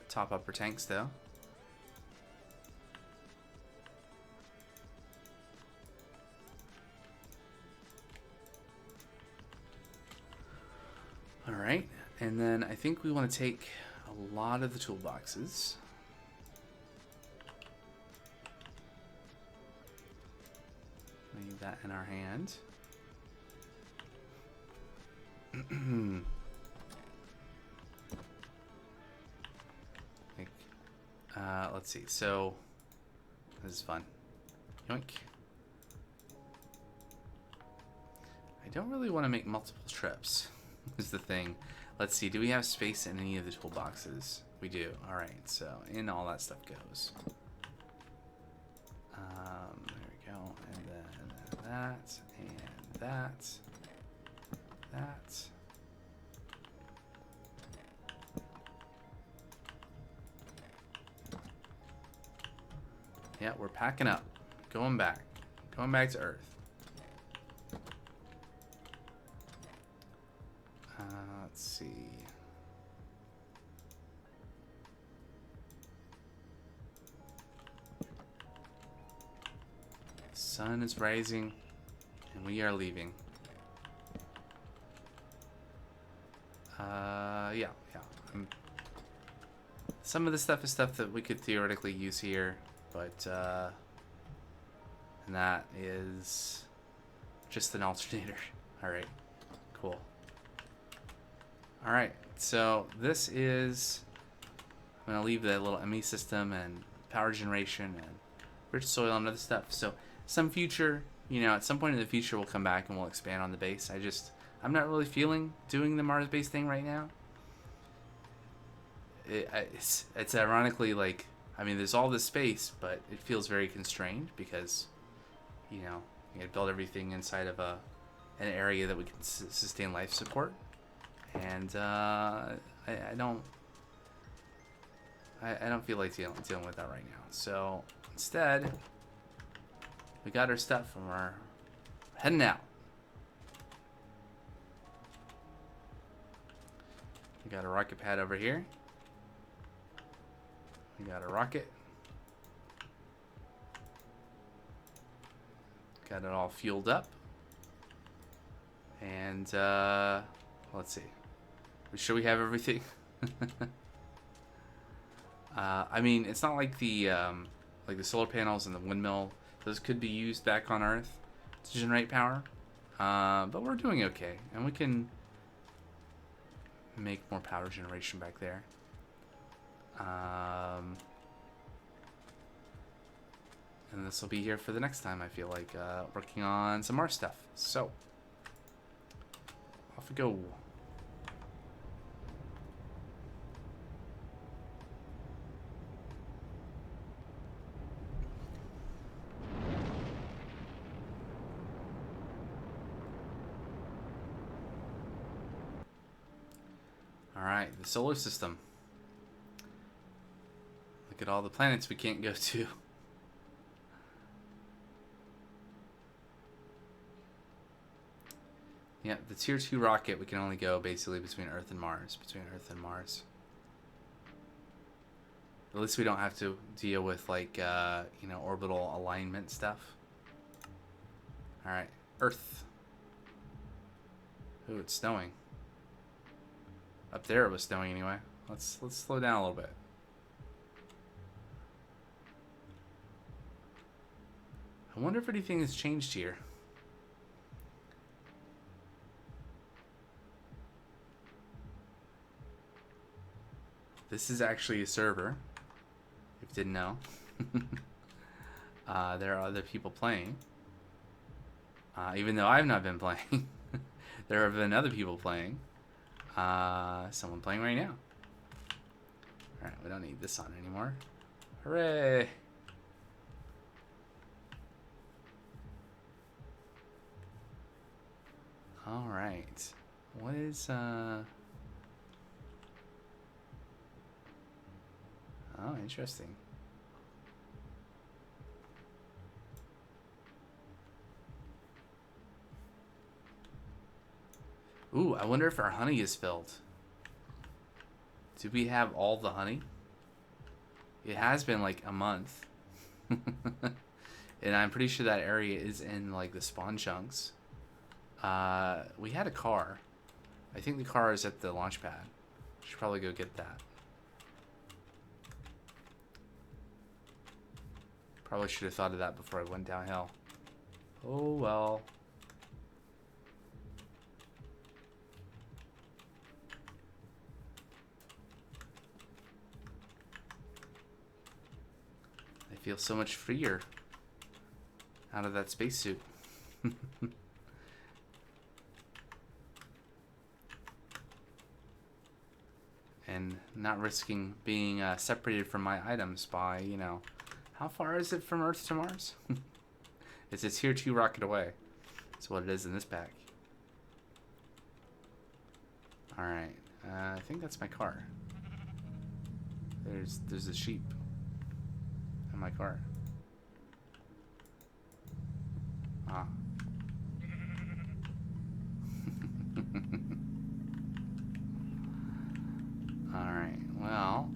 Top upper tanks though. Alright, And then I think we want to take a lot of the toolboxes. Leave that in our hand. Let's see. So this is fun. Yoink. I don't really want to make multiple trips. Is the thing. Let's see. Do we have space in any of the toolboxes? We do. All right. So in all that stuff goes. There we go. And then that and that. That. Yeah, we're packing up. Going back. Going back to Earth. Let's see. Sun is rising, and we are leaving. Yeah. Some of the stuff is stuff that we could theoretically use here, but and that is just an alternator. All right, cool. All right, so this is. I'm gonna leave the little ME system and power generation and rich soil and other stuff. So some future, at some point in the future, we'll come back and we'll expand on the base. I'm not really feeling doing the Mars base thing right now. It's ironically like, there's all this space, but it feels very constrained because, you gotta build everything inside of an area that we can sustain life support, and I don't feel like dealing with that right now. So instead, we got our stuff and we're heading out. We got a rocket pad over here. We got a rocket. Got it all fueled up. And let's see. We sure we have everything? It's not like the solar panels and the windmill. Those could be used back on Earth to generate power. But we're doing okay. And we can make more power generation back there. And this will be here for the next time, I feel like, working on some more stuff. So, off we go. Alright, the solar system. Look at all the planets we can't go to. Yeah, the tier 2 rocket, we can only go basically between Earth and Mars. At least we don't have to deal with orbital alignment stuff. Alright, Earth. Ooh, it's snowing. Up there it was snowing anyway. Let's slow down a little bit. I wonder if anything has changed here. This is actually a server, if you didn't know. There are other people playing. Even though I've not been playing. There have been other people playing. Someone playing right now. Alright, we don't need this on anymore. Hooray! Alright. What is, Oh, interesting. Ooh, I wonder if our honey is filled. Do we have all the honey? It has been like a month. And I'm pretty sure that area is in like the spawn chunks. We had a car. I think the car is at the launch pad. Should probably go get that. Probably should have thought of that before I went downhill. Oh well. I feel so much freer out of that spacesuit. And not risking being separated from my items by, you know, how far is it from Earth to Mars? It's a tier 2 rocket away. That's what it is in this pack. Alright, I think that's my car. There's a sheep in my car. Ah. Alright, well.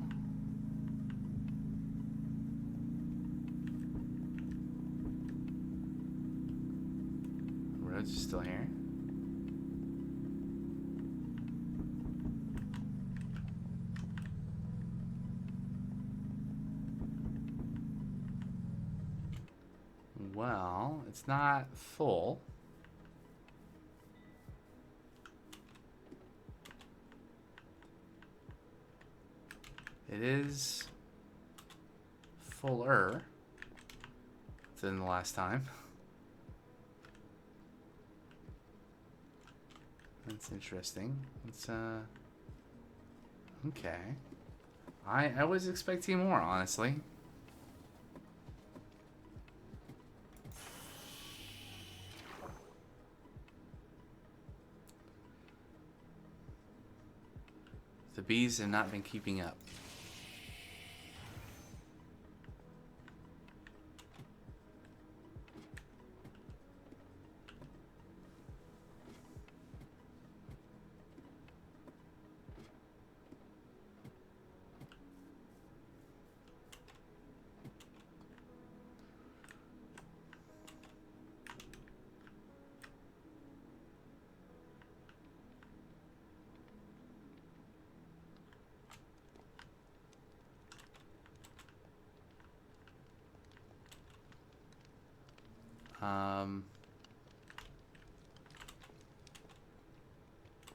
Road's still here. Well, it's not full. It is fuller than the last time. That's interesting. It's okay. I was expecting more, honestly. The bees have not been keeping up.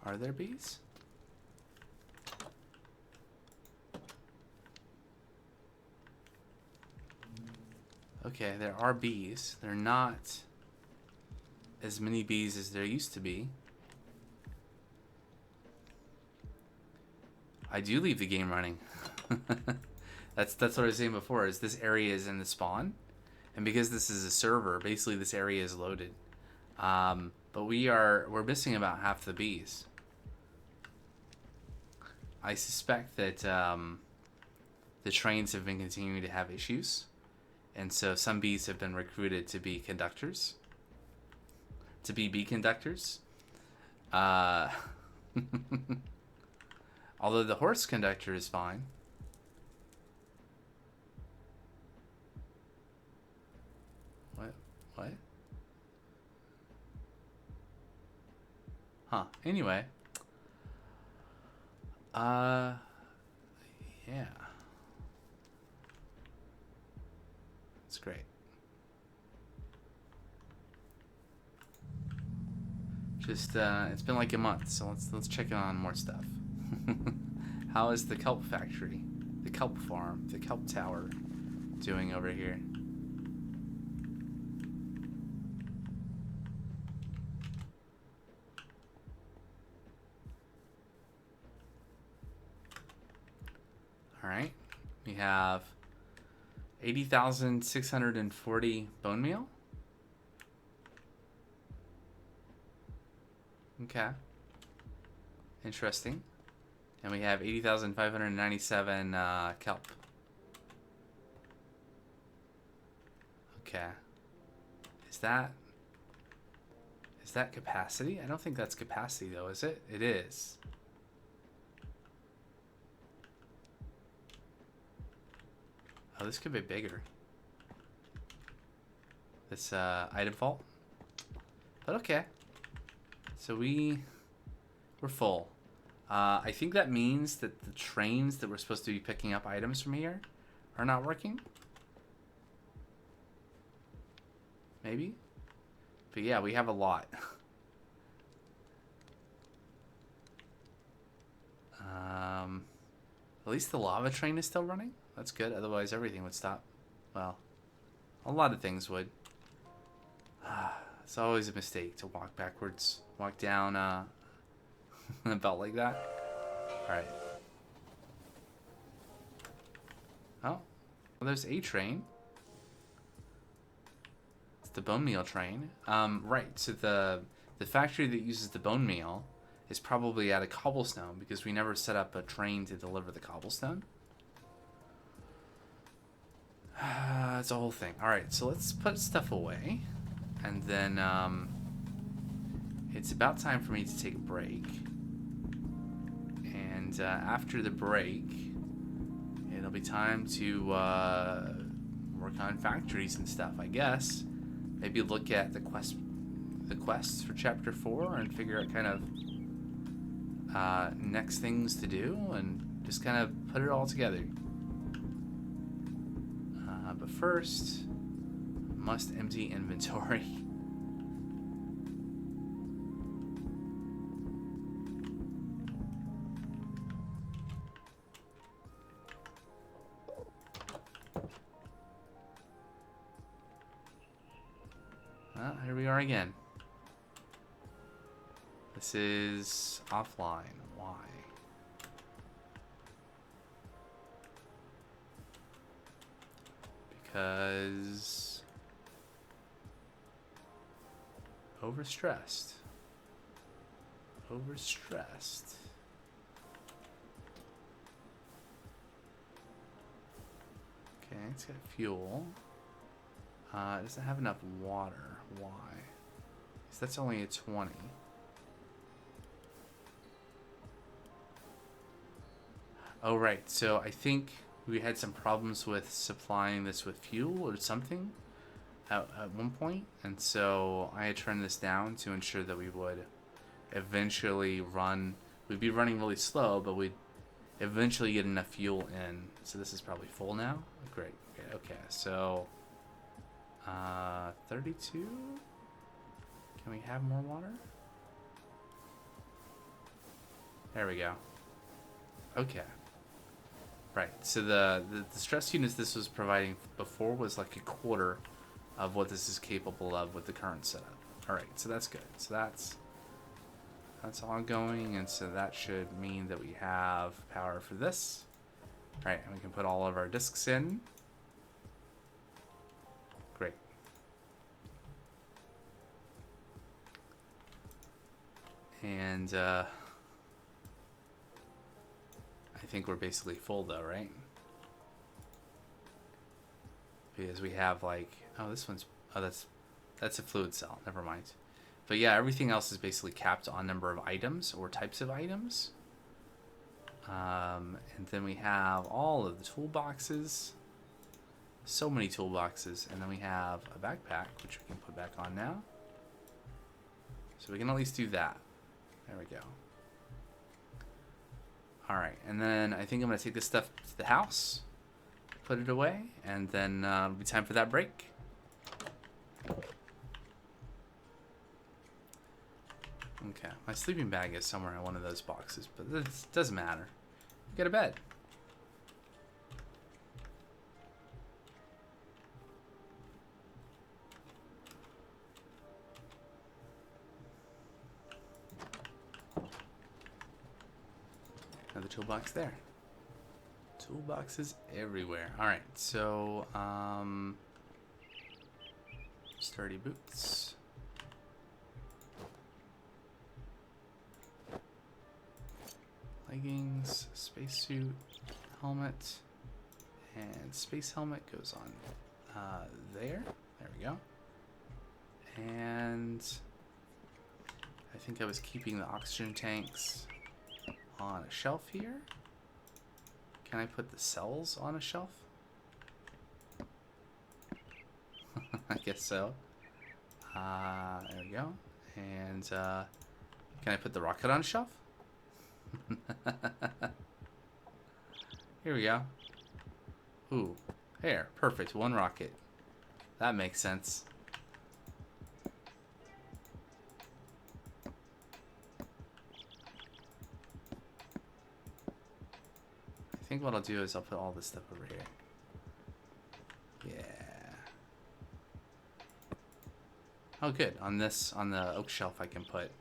Are there bees? Okay, there are bees. They're not as many bees as there used to be. I do leave the game running. That's what I was saying before, is this area is in the spawn. And because this is a server, basically this area is loaded. But we're missing about half the bees. I suspect that the trains have been continuing to have issues. And so some bees have been recruited to be conductors. To be bee conductors. Although the horse conductor is fine. What? Huh. Anyway. Yeah. It's great. Just it's been like a month, so let's check on more stuff. How is the kelp factory, the kelp farm, the kelp tower doing over here? All right, we have 80,640 bone meal. Okay. Interesting. And we have 80,597 kelp. Okay. Is that capacity? I don't think that's capacity though, is it? It is. Oh, this could be bigger. This item vault. But okay. So we're full. I think that means that the trains that we're supposed to be picking up items from here are not working. Maybe? But yeah, we have a lot. At least the lava train is still running. That's good. Otherwise, everything would stop. Well, a lot of things would. It's always a mistake to walk backwards. Walk down a belt like that. Alright. Oh. Well, there's a train. It's the bone meal train. Right. So the factory that uses the bone meal is probably out of cobblestone because we never set up a train to deliver the cobblestone. It's a whole thing. Alright, so let's put stuff away. And then it's about time for me to take a break. And after the break, it'll be time to work on factories and stuff, I guess. Maybe look at the quests for Chapter 4 and figure out kind of next things to do and just kind of put it all together. But first, must empty inventory. Well, here we are again. This is offline. Why? Because overstressed. Overstressed. Okay, it's got fuel. It doesn't have enough water. Why? Because that's only a 20. Oh, right. So I think we had some problems with supplying this with fuel or something at one point. And so I had turned this down to ensure that we would eventually run. We'd be running really slow, but we'd eventually get enough fuel in. So this is probably full now. Great. Okay. So 32. Can we have more water? There we go. Okay. Right, so the stress units this was providing before was like a quarter of what this is capable of with the current setup. Alright, so that's good. So that's ongoing, and so that should mean that we have power for this. Alright, and we can put all of our discs in. Great. And I think we're basically full though, right? Because we have like, oh, this one's, oh, that's a fluid cell. Never mind. But yeah, everything else is basically capped on number of items or types of items. And then we have all of the toolboxes. So many toolboxes. And then we have a backpack, which we can put back on now. So we can at least do that. There we go. Alright, and then I think I'm going to take this stuff to the house, put it away, and then it'll be time for that break. Okay, my sleeping bag is somewhere in one of those boxes, but it doesn't matter. Get a bed. Another toolbox there. Toolboxes everywhere. Alright, so sturdy boots. Leggings, spacesuit, helmet, and space helmet goes on there. There we go. And I think I was keeping the oxygen tanks on a shelf here. Can I put the cells on a shelf? I guess so. There we go. And can I put the rocket on a shelf? Here we go. Ooh, there, perfect. One rocket. That makes sense. I think what I'll do is I'll put all this stuff over here. Yeah. Oh, good. On the oak shelf, I can put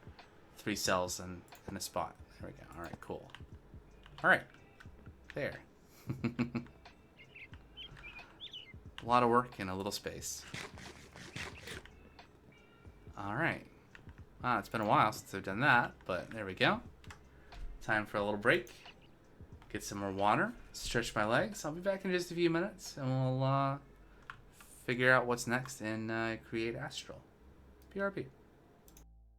3 cells in a spot. There we go. All right, cool. All right, there. A lot of work in a little space. All right. Wow, it's been a while since I've done that, but there we go. Time for a little break. Get some more water. Stretch my legs. I'll be back in just a few minutes, and we'll figure out what's next and create Astral. BRB.